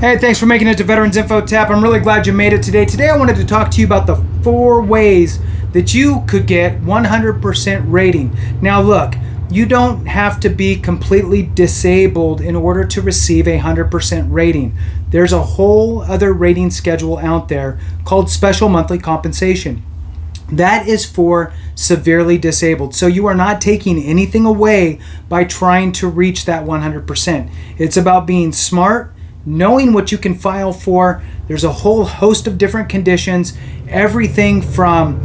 Hey, thanks for making it to Veterans Info Tap. I'm really glad you made it today. Today I wanted to talk to you about the 4 ways that you could get 100% rating. Now look, you don't have to be completely disabled in order to receive a 100% rating. There's a whole other rating schedule out there called Special Monthly Compensation. That is for severely disabled. So you are not taking anything away by trying to reach that 100%. It's about being smart, knowing what you can file for. There's a whole host of different conditions, everything from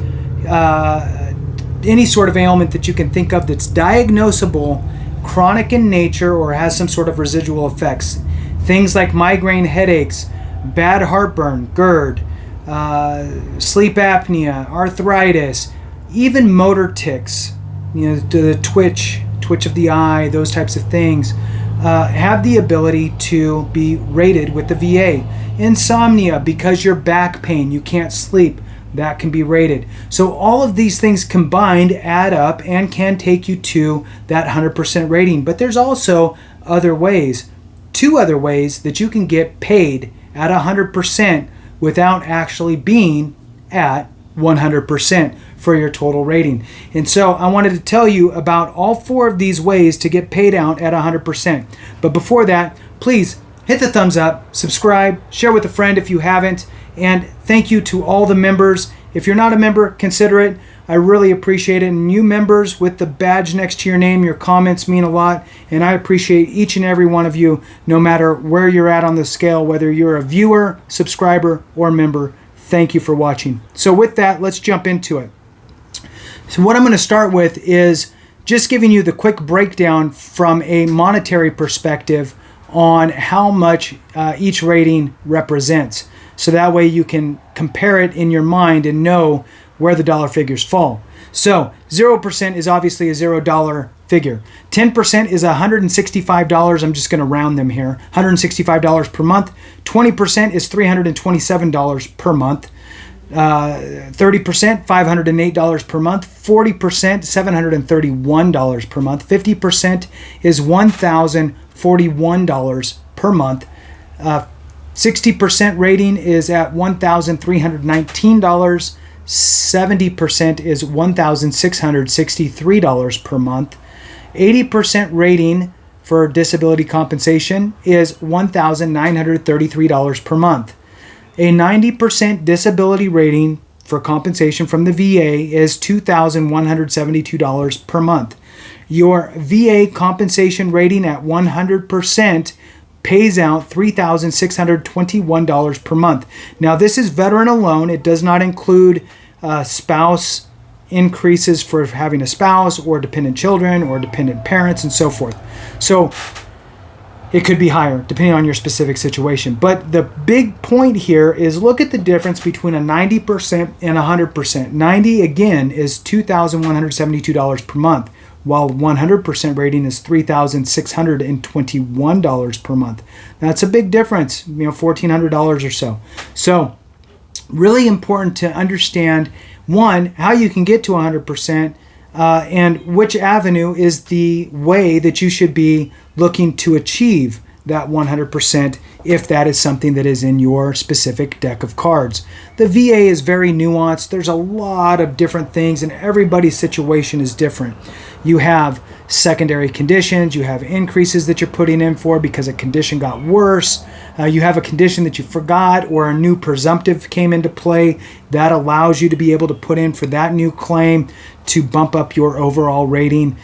any sort of ailment that you can think of that's diagnosable, chronic in nature, or has some sort of residual effects. Things like migraine headaches, bad heartburn, GERD, sleep apnea, arthritis, even motor tics, the twitch of the eye, those types of things. Have the ability to be rated with the VA. Insomnia, because your back pain, you can't sleep, that can be rated. So all of these things combined add up and can take you to that 100% rating. But there's also other ways, 2 other ways that you can get paid at 100% without actually being at 100% for your total rating. And so I wanted to tell you about all 4 of these ways to get paid out at 100%. But before that, please hit the thumbs up, subscribe, share with a friend if you haven't, and thank you to all the members. If you're not a member, consider it. I really appreciate it. And new members with the badge next to your name, your comments mean a lot, and I appreciate each and every one of you, no matter where you're at on the scale, whether you're a viewer, subscriber, or member. Thank you for watching. So with that, let's jump into it. So what I'm going to start with is just giving you the quick breakdown from a monetary perspective on how much each rating represents. So that way you can compare it in your mind and know where the dollar figures fall. So 0% is obviously a $0 figure. 10% is $165. I'm just going to round them here. $165 per month. 20% is $327 per month. 30%, $508 per month. 40%, $731 per month. 50% is $1,041 per month. 60% rating is at $1,319. 70% is $1,663 per month. 80% rating for disability compensation is $1,933 per month. A 90% disability rating for compensation from the VA is $2,172 per month. Your VA compensation rating at 100% pays out $3,621 per month. Now this is veteran alone. It does not include spouse increases for having a spouse or dependent children or dependent parents and so forth. So it could be higher depending on your specific situation. But the big point here is look at the difference between a 90% and 100%. 90 again is $2,172 per month, while 100% rating is $3,621 per month. That's a big difference, $1,400 or so. So really important to understand, one, how you can get to 100%, and which avenue is the way that you should be looking to achieve that 100% if that is something that is in your specific deck of cards. The VA is very nuanced. There's a lot of different things and everybody's situation is different. You have secondary conditions, you have increases that you're putting in for because a condition got worse, you have a condition that you forgot or a new presumptive came into play that allows you to be able to put in for that new claim to bump up your overall rating.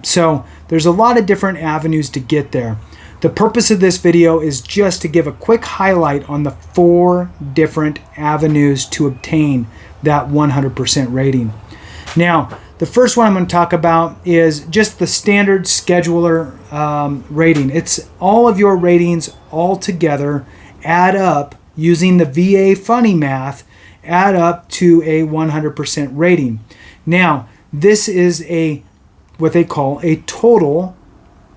So there's a lot of different avenues to get there. The purpose of this video is just to give a quick highlight on the 4 different avenues to obtain that 100% rating. Now, the first one I'm going to talk about is just the standard schedular rating. It's all of your ratings all together add up using the VA funny math, add up to a 100% rating. Now, this is what they call a total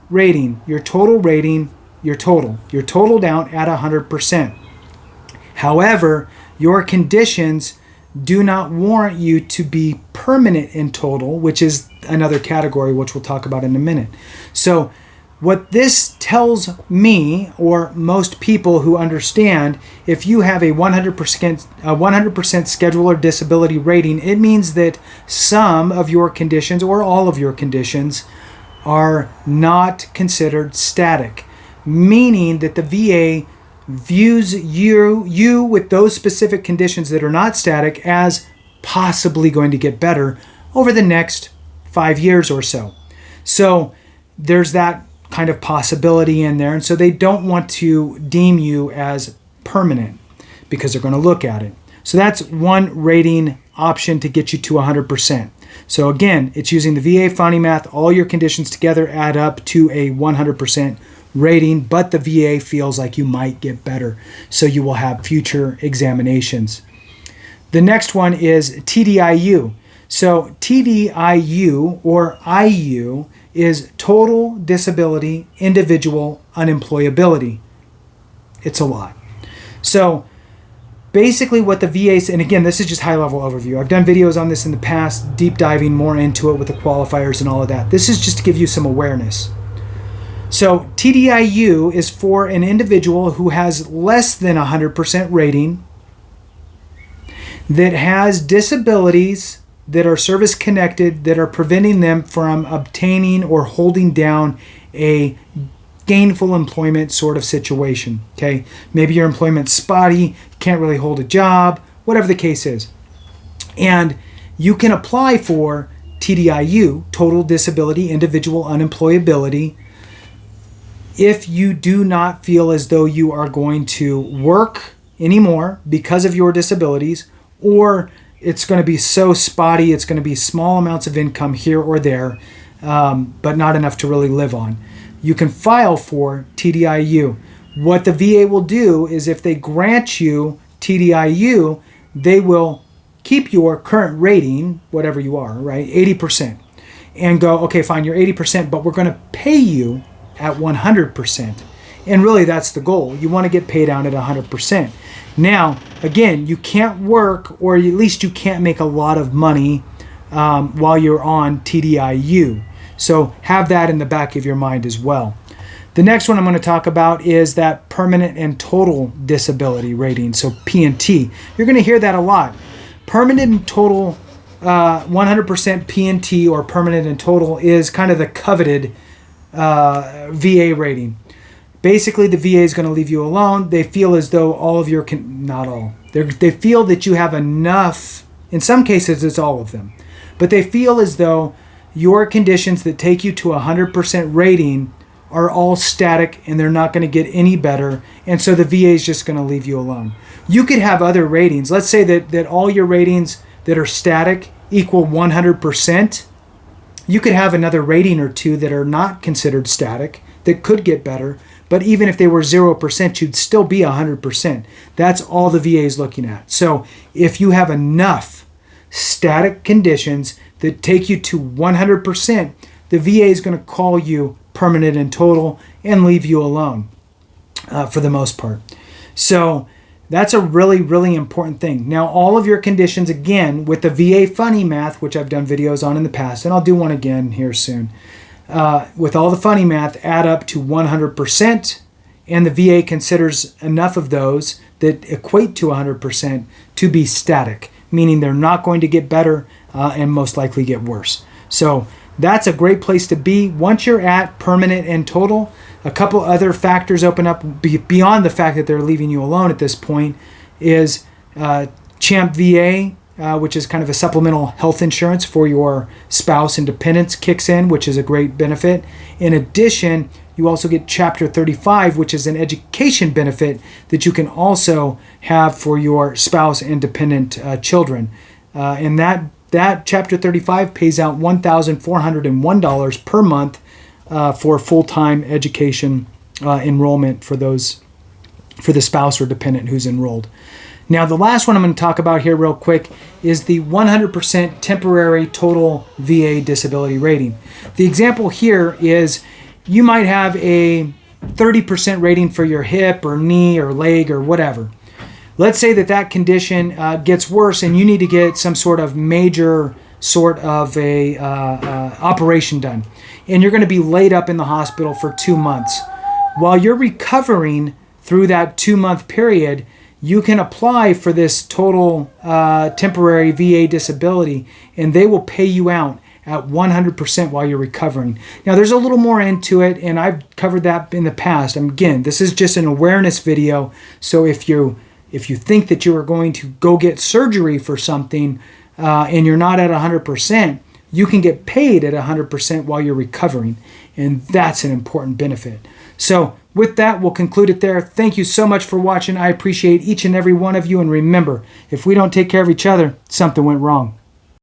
rating. Your total rating, your totaled out at 100%. However, your conditions do not warrant you to be permanent in total, which is another category which we'll talk about in a minute. So What this tells me, or most people who understand, if you have a 100% schedular disability rating, it means that some of your conditions or all of your conditions are not considered static, meaning that the VA views you with those specific conditions that are not static as possibly going to get better over the next 5 years or so. So there's that kind of possibility in there, and so they don't want to deem you as permanent because they're going to look at it. So that's one rating option to get you to 100%. So again, it's using the VA funny math. All your conditions together add up to a 100% rating, but the VA feels like you might get better, so you will have future examinations. The next one is TDIU. So TDIU or IU is total disability individual unemployability. It's a lot. So basically what the VA, and again, this is just high level overview. I've done videos on this in the past, deep diving more into it with the qualifiers and all of that. This is just to give you some awareness. So TDIU is for an individual who has less than 100% rating, that has disabilities that are service connected, that are preventing them from obtaining or holding down a gainful employment sort of situation. Okay, maybe your employment's spotty, can't really hold a job, whatever the case is. And you can apply for TDIU, total disability individual unemployability, if you do not feel as though you are going to work anymore because of your disabilities, or it's going to be so spotty, it's going to be small amounts of income here or there, but not enough to really live on. You can file for TDIU. What the VA will do is if they grant you TDIU, they will keep your current rating, whatever you are, right, 80%, and go, okay, fine, you're 80%, but we're going to pay you at 100%. And really that's the goal. You want to get paid out at 100%. Now, again, you can't work, or at least you can't make a lot of money while you're on TDIU. So have that in the back of your mind as well. The next one I'm going to talk about is that permanent and total disability rating, so P&T. You're going to hear that a lot. Permanent and total 100% P&T or permanent and total is kind of the coveted VA rating. Basically, the VA is going to leave you alone. They feel as though all of your, not all, they feel that you have enough, in some cases it's all of them, but they feel as though your conditions that take you to 100% rating are all static and they're not going to get any better, and so the VA is just going to leave you alone. You could have other ratings. Let's say that all your ratings that are static equal 100%. You could have another rating or two that are not considered static that could get better, but even if they were 0%, you'd still be 100%. That's all the VA is looking at. So if you have enough static conditions that take you to 100%, the VA is going to call you permanent and total and leave you alone for the most part. So that's a really, really important thing. Now, all of your conditions, again, with the VA funny math, which I've done videos on in the past, and I'll do one again here soon, with all the funny math, add up to 100%, and the VA considers enough of those that equate to 100% to be static, meaning they're not going to get better and most likely get worse. So that's a great place to be. Once you're at permanent and total, a couple other factors open up beyond the fact that they're leaving you alone at this point is CHAMP VA, which is kind of a supplemental health insurance for your spouse and dependents, kicks in, which is a great benefit. In addition, you also get Chapter 35, which is an education benefit that you can also have for your spouse and dependent children. And that Chapter 35 pays out $1,401 per month for full-time education enrollment for the spouse or dependent who's enrolled. Now, the last one I'm going to talk about here real quick is the 100% temporary total VA disability rating. The example here is you might have a 30% rating for your hip or knee or leg or whatever. Let's say that condition gets worse and you need to get some sort of major sort of a operation done. and you're going to be laid up in the hospital for 2 months. While you're recovering through that 2-month period, you can apply for this total temporary VA disability, and they will pay you out at 100% while you're recovering. Now, there's a little more into it, and I've covered that in the past. Again, this is just an awareness video, so if you think that you are going to go get surgery for something and you're not at 100%, you can get paid at 100% while you're recovering, and that's an important benefit. So with that, we'll conclude it there. Thank you so much for watching. I appreciate each and every one of you, and remember, if we don't take care of each other, something went wrong.